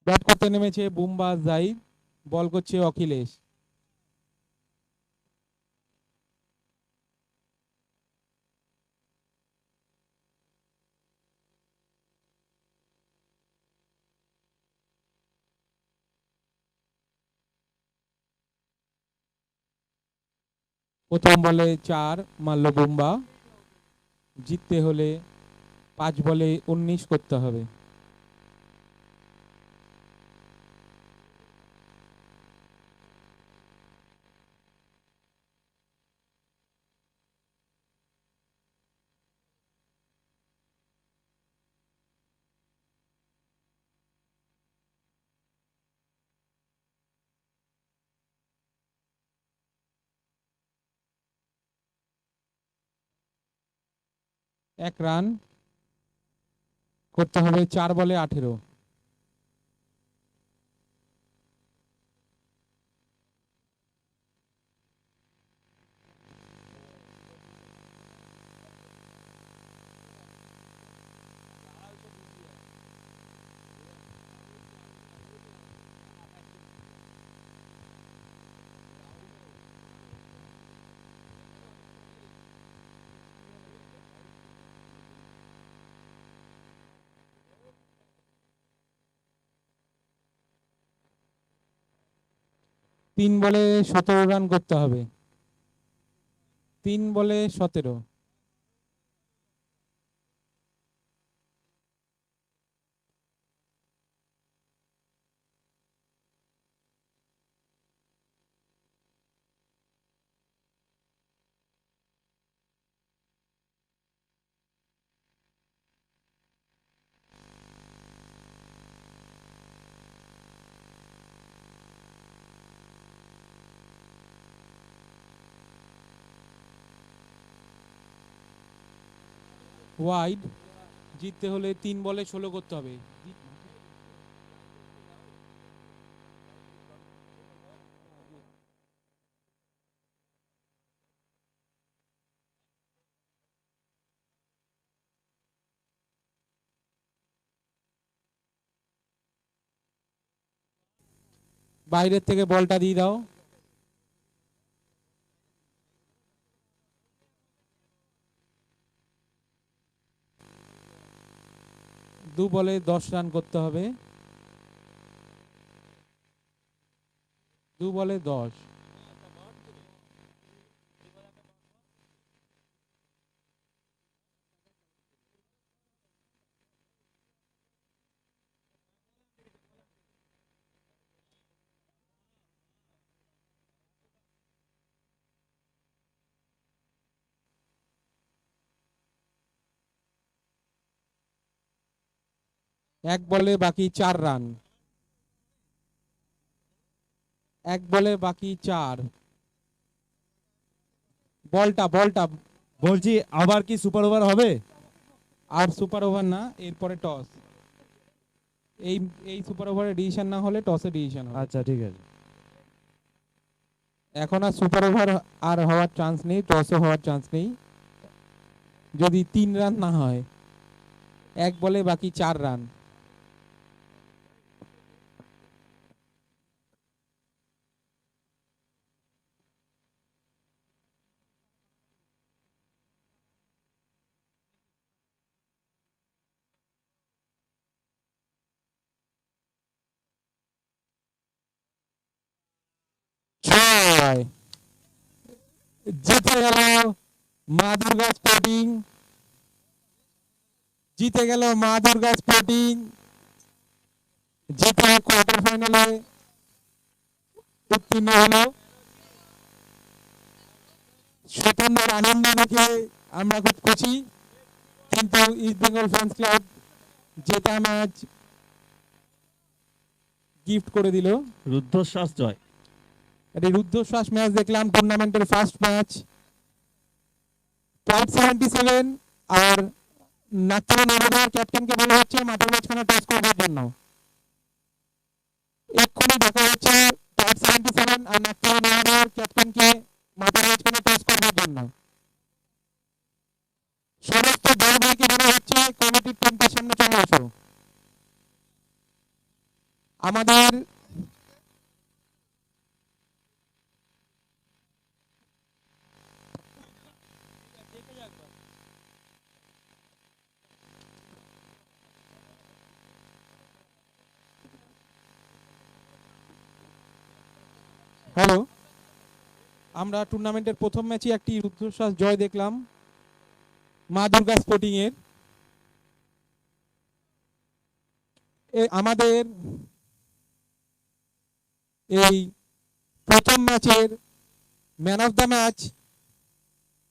Bat করতে নেমেছে বুমবা জাহিদ, বল করছে অখিলেশ। প্রথম বলে 4 মারল বুমবা। জিততে হলে 5 বলে 19 করতে হবে। এক রান করতে হবে 4 বলে 18। তিন বলে 17 রান করতে হবে। 3 বলে 17। ওয়াইড। জিততে হলে 3 বলে 16 করতে হবে। বাইরের থেকে বলটা দিয়ে দাও। দু বলে 10 রান করতে হবে। 2 বলে 10। এক বলে বাকি 4 রান। এক বলে বাকি 4। বলটা বলটা বলছি আবার কি সুপার ওভার হবে? আর সুপার ওভার না, এরপরে টস। এই এই সুপার ওভারে ডিসিশন না হলে টসে ডিসিশন হবে। আচ্ছা ঠিক আছে। এখন আর সুপার ওভার আর হওয়ার চান্স নেই, টসও হওয়ার চান্স নেই যদি 3 রান না হয়। এক বলে বাকি 4 রান। ছয়। জিতে গেল মা দুর্গা স্পোর্টিং। জিতে গেল মা দুর্গা স্পোর্টিং। জিতে কোয়ার্টার ফাইনালে উত্তীর্ণ হলো। স্বতন্ত্র আনন্দ দেখে আমরা খুব খুশি, কিন্তু ইস্ট বেঙ্গল ফ্যান্স ক্লাব জেতা ম্যাচ গিফট করে দিল। রুদ্ধশ্বাস জয়। একটা রুদ্ধশ্বাস ম্যাচ দেখলাম, টুর্নামেন্টের ফার্স্ট ম্যাচ। ক্লাব 77 আর নাগপুর নবোদয়ের ক্যাপ্টেনকে বলা হচ্ছে মাঠের মাঝখানে টস করার জন্য। এক্ষুনি দেখা হচ্ছে ক্লাব 77 আর নাগপুর নবোদয়ের ক্যাপ্টেনকে মাঠের মাঝখানে টস করার জন্য। সমস্ত দল ভাইকে বলা হচ্ছে কমিটির টেন্টের সামনে চলে আসো। আমাদের হ্যালো, আমরা টুর্নামেন্টের প্রথম ম্যাচে একটি রুদ্ধশ্বাস জয় দেখলাম মা দুর্গা স্পোর্টিং এর। আমাদের এই প্রথম ম্যাচের ম্যান অফ দ্য ম্যাচ